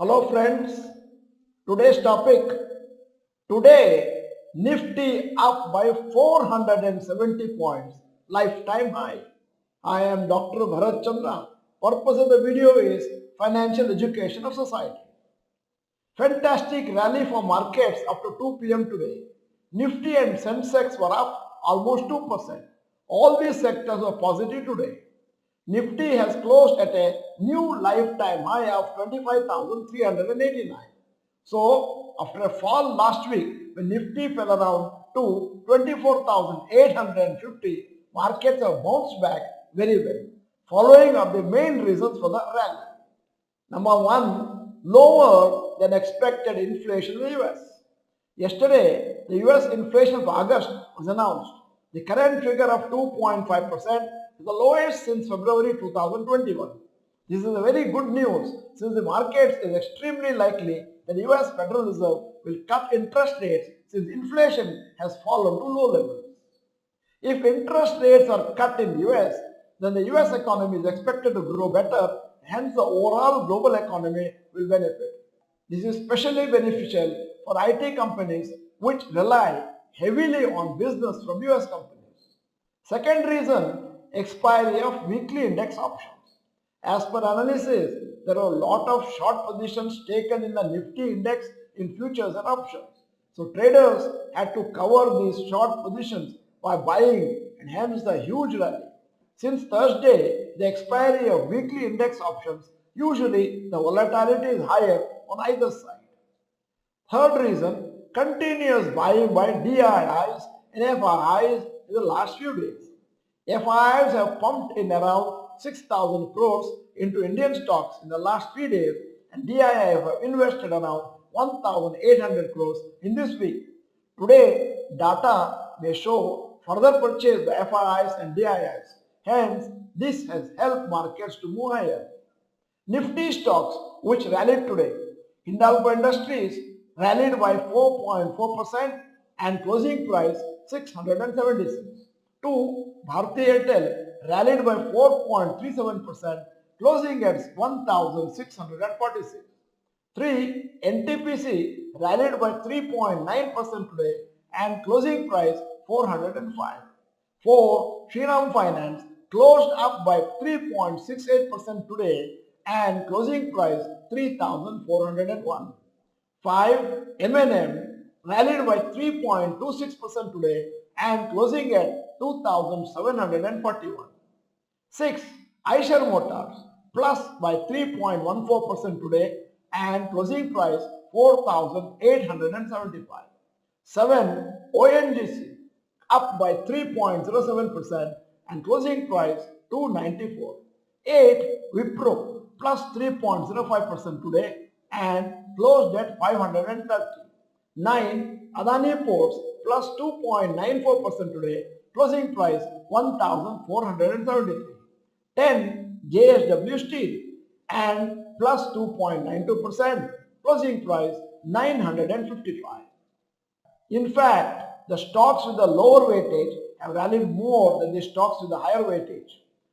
Hello friends, today's topic. Today Nifty up by 470 points, lifetime high. I am Dr. Bharath Chandra. Purpose of the video is financial education of society. Fantastic rally for markets up to 2 p.m. today. Nifty and Sensex were up almost 2%. All these sectors were positive today. Nifty has closed at a new lifetime high of 25,389. So, after a fall last week, when Nifty fell around to 24,850, markets have bounced back very well. Following are the main reasons for the rally. Number one, lower than expected inflation in the US. Yesterday, the US inflation of August was announced. The current figure of 2.5% is the lowest since February 2021. This is a very good news since the markets is extremely likely that the US Federal Reserve will cut interest rates since inflation has fallen to low levels. If interest rates are cut in the US, then the US economy is expected to grow better, hence the overall global economy will benefit. This is especially beneficial for IT companies which rely heavily on business from US companies. Second reason, expiry of weekly index options. As per analysis, there are a lot of short positions taken in the Nifty index in futures and options. So traders had to cover these short positions by buying and hence the huge rally. Since Thursday, the expiry of weekly index options, usually the volatility is higher on either side. Third reason, continuous buying by DIIs and FIIs in the last few days. FIIs have pumped in around 6,000 crores into Indian stocks in the last 3 days and DIIs have invested around 1,800 crores in this week. Today, data may show further purchase by FIIs and DIIs. Hence, this has helped markets to move higher. Nifty stocks which rallied today. Hindalco Industries rallied by 4.4% and closing price 676. 2. Bharti Airtel rallied by 4.37%, closing at 1,646. 3. NTPC rallied by 3.9% today and closing price 405. 4. Shriram Finance closed up by 3.68% today and closing price 3,401. 5. M&M rallied by 3.26% today and closing at 2,741. 6. Eicher Motors plus by 3.14% today and closing price 4,875. 7. ONGC up by 3.07% and closing price 294. 8. Wipro plus 3.05% today and closed at 530. 9. Adani Ports plus 2.94% today, closing price 1,473. 10. JSW Steel and plus 2.92%, closing price 955. In fact, the stocks with the lower weightage have rallied more than the stocks with the higher weightage.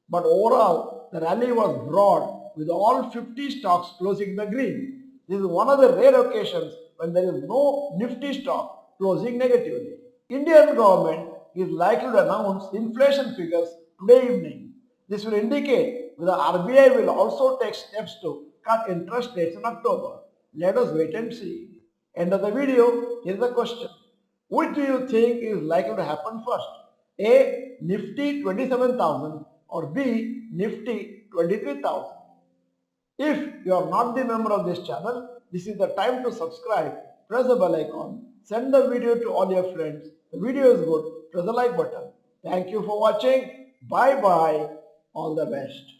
But overall, the rally was broad with all 50 stocks closing in the green. This is one of the rare occasions when there is no Nifty stock closing negatively. Indian government is likely to announce inflation figures today evening. This will indicate whether RBI will also take steps to cut interest rates in October. Let us wait and see. End of the video, here is the question. Which do you think is likely to happen first? A. Nifty 27,000 or B. Nifty 23,000. If you are not the member of this channel, this is the time to subscribe, press the bell icon, send the video to all your friends. The video is good, press the like button. Thank you for watching. Bye bye. All the best.